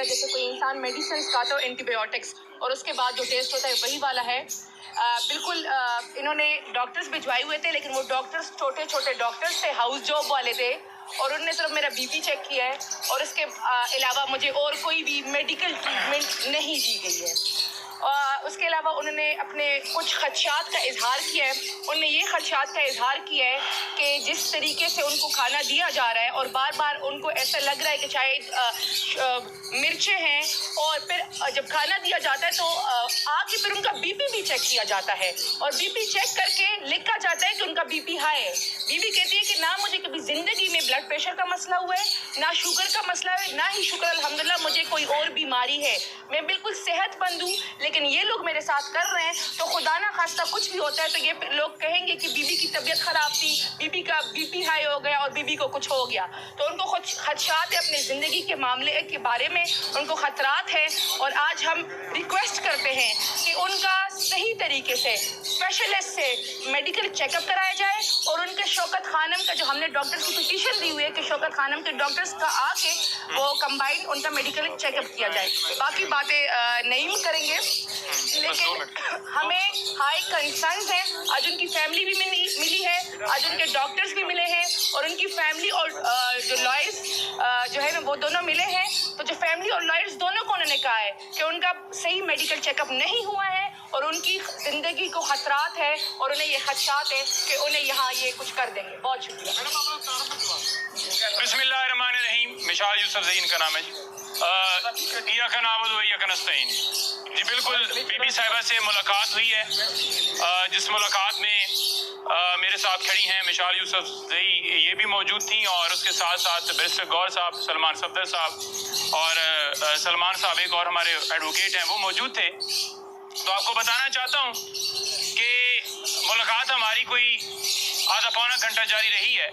طرح جیسے کوئی انسان میڈیسنس کھاتا ہو اینٹی بایوٹکس اور اس کے بعد جو ٹیسٹ ہوتا ہے وہی والا ہے. بالکل انہوں نے ڈاکٹرز بھجوائے ہوئے تھے لیکن وہ ڈاکٹرز چھوٹے چھوٹے ڈاکٹرز تھے, ہاؤس جاب والے تھے, اور انہوں نے صرف میرا بی پی چیک کیا ہے اور اس کے علاوہ مجھے اور کوئی بھی میڈیکل ٹریٹمنٹ نہیں دی گئی ہے. اس کے علاوہ انہوں نے اپنے کچھ خدشات کا اظہار کیا ہے. انہوں نے یہ خدشات کا اظہار کیا ہے کہ جس طریقے سے ان کو کھانا دیا جا رہا ہے اور بار بار ان کو ایسا لگ رہا ہے کہ شاید مرچیں ہیں, اور پھر جب کھانا دیا جاتا ہے تو آ کے پھر ان کا بی پی بھی چیک کیا جاتا ہے اور بی پی چیک کر کے لکھا جاتا ہے کہ ان کا بی پی ہائی ہے. بی بی کہتی ہے کہ نہ مجھے کبھی زندگی میں بلڈ پریشر کا مسئلہ ہوا ہے, نہ شوگر کا مسئلہ ہے, نہ ہی شکر الحمدللہ مجھے کوئی اور بیماری ہے, میں بالکل صحت مند ہوں. لیکن یہ لوگ میرے ساتھ کر رہے ہیں تو خدا نہ خواستہ کچھ بھی ہوتا ہے تو یہ لوگ کہیں گے کہ بی بی کی طبیعت خراب تھی, بی بی کا بی پی ہائی ہو گیا اور بی بی کو کچھ ہو گیا. تو ان کو خدشات ہے اپنی زندگی کے معاملے کے بارے میں, ان کو خطرات ہیں, اور آج ہم ریکویسٹ کرتے ہیں کہ ان کا صحیح طریقے سے اسپیشلسٹ سے میڈیکل چیک اپ کرایا جائے, اور ان کے شوکت خانم کا جو ہم نے ڈاکٹرز کی پٹیشن دی ہوئی ہے کہ شوکت خانم کے ڈاکٹرز کا آ کے وہ کمبائنڈ ان کا میڈیکل چیک اپ کیا جائے. باقی باتیں نہیں کریں گے, لیکن ہمیں ہائی کنسرنز ہیں. آج ان کی فیملی بھی ملی ہے, آج ان کے ڈاکٹرز بھی ملے ہیں, اور ان کی فیملی اور جو لائرز جو ہے نا وہ دونوں ملے ہیں. تو جو فیملی اور لائرز دونوں کو انہوں نے کہا ہے کہ ان کا صحیح میڈیکل چیک اپ نہیں ہوا ہے اور ان کی زندگی کو خطرات ہے اور انہیں یہ خدشات ہے کہ انہیں یہاں یہ کچھ کر دیں گے. بہت شکریہ. بسم اللہ الرحمن الرحیم. مشال یوسف زین کا نام ہے جی. ایاک نعبد و ایاک نستعین. جی بالکل بی بی صاحبہ سے ملاقات ہوئی ہے, جس ملاقات میں میرے ساتھ کھڑی ہیں مشال یوسف زئی, یہ بھی موجود تھیں, اور اس کے ساتھ ساتھ بیرسٹر گور صاحب, سلمان صفدر صاحب اور سلمان صاحب ایک اور ہمارے ایڈوکیٹ ہیں وہ موجود تھے. تو آپ کو بتانا چاہتا ہوں کہ ملاقات ہماری کوئی آدھا پونا گھنٹہ جاری رہی ہے.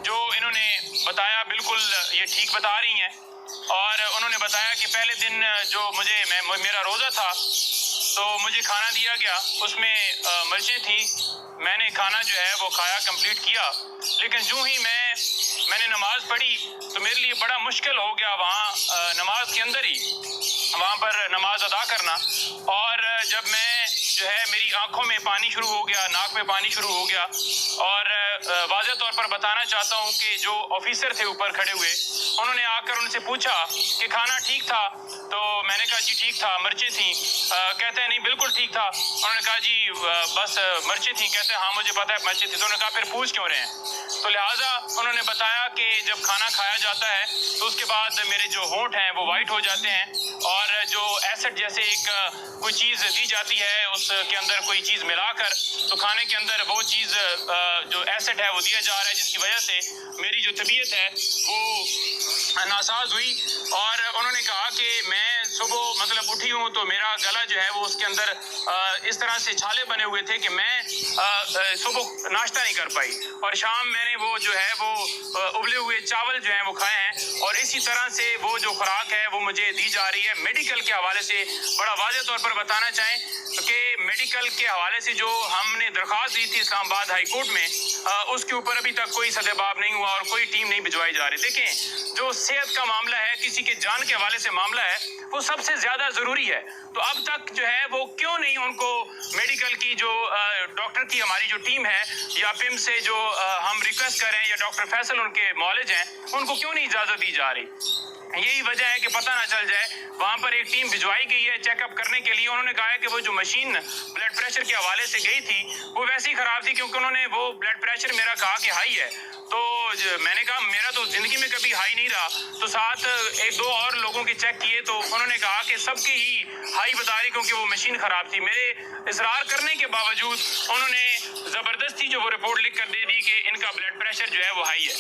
جو انہوں نے بتایا بالکل یہ ٹھیک بتا رہی ہیں, اور انہوں نے بتایا کہ پہلے دن جو میرا روزہ تھا تو مجھے کھانا دیا گیا, اس میں مرچیں تھیں, میں نے کھانا جو ہے وہ کھایا, کمپلیٹ کیا, لیکن جو ہی میں نے نماز پڑھی تو میرے لیے بڑا مشکل ہو گیا وہاں نماز کے اندر ہی وہاں پر نماز ادا کرنا. اور جب میں جو ہے میری آنکھوں میں پانی شروع ہو گیا, ناک میں پانی شروع ہو گیا, اور واضح طور پر بتانا چاہتا ہوں کہ جو آفیسر تھے اوپر کھڑے ہوئے, انہوں نے آ کر ان سے پوچھا کہ کھانا ٹھیک تھا, تو میں نے کہا جی ٹھیک تھا, مرچیں تھیں. کہتے ہیں نہیں بالکل ٹھیک تھا. انہوں نے کہا جی بس مرچیں تھیں. کہتے ہیں ہاں مجھے پتا ہے مرچیں تھیں. تو انہوں نے کہا پھر پوچھ کیوں رہے ہیں؟ تو لہٰذا انہوں نے بتایا کہ جب کھانا کھایا جاتا ہے تو اس کے بعد میرے جو ہونٹ ہیں وہ وائٹ ہو جاتے ہیں, اور جو ایسڈ جیسے ایک کوئی چیز دی جاتی ہے اس کے اندر کوئی چیز ملا کر, تو کھانے کے اندر وہ چیز جو ایسڈ ہے وہ دیا جا رہا ہے, جس کی وجہ سے میری جو طبیعت ہے وہ ناساز ہوئی. اور انہوں نے کہا کہ میں صبح مطلب اٹھی ہوں تو میرا گلا جو ہے وہ اس کے اندر اس طرح سے چھالے بنے ہوئے تھے کہ میں صبح ناشتہ نہیں کر پائی, اور شام میں نے وہ جو ہے وہ ابلے ہوئے چاول جو ہیں وہ کھائے ہیں. اور اسی طرح سے وہ جو خوراک ہے وہ مجھے دی جا رہی ہے. میڈیکل کے حوالے سے بڑا واضح طور پر بتانا چاہیں کہ میڈیکل کے حوالے سے جو ہم نے درخواست دی تھی اسلام آباد ہائی کورٹ میں, اس کے اوپر ابھی تک کوئی سدباب نہیں ہوا اور کوئی ٹیم نہیں بھجوائی جا رہی. دیکھیں جو صحت کا معاملہ ہے, کسی کے جان کے حوالے سے معاملہ ہے, وہ سب سے زیادہ ضروری ہے. تو اب تک جو ہے وہ کیوں نہیں ان کو میڈیکل کی جو ڈاکٹر کی ہماری جو ٹیم ہے یا پم سے جو ہم ریکویسٹ کر رہے ہیں, یا ڈاکٹر فیصل ان کے معالج ہیں, ان کو کیوں نہیں اجازت دی جا رہی؟ یہی وجہ ہے کہ پتہ نہ چل جائے. وہاں پر ایک ٹیم بھجوائی گئی ہے چیک اپ کرنے کے لیے. انہوں نے کہا ہے کہ وہ جو مشین بلڈ پریشر کے حوالے سے گئی تھی وہ ویسے ہی خراب تھی, کیونکہ انہوں نے وہ بلڈ پریشر میرا کہا کہ ہائی ہے. تو میں نے کہا میرا تو زندگی میں کبھی ہائی نہیں رہا. تو ساتھ ایک دو اور لوگوں کے چیک کیے تو انہوں نے کہا کہ سب کی ہی ہائی بتا رہی, کیونکہ وہ مشین خراب تھی. میرے اصرار کرنے کے باوجود انہوں نے زبردستی جو وہ رپورٹ لکھ کر دے دی کہ ان کا بلڈ پریشر جو ہے وہ ہائی ہے.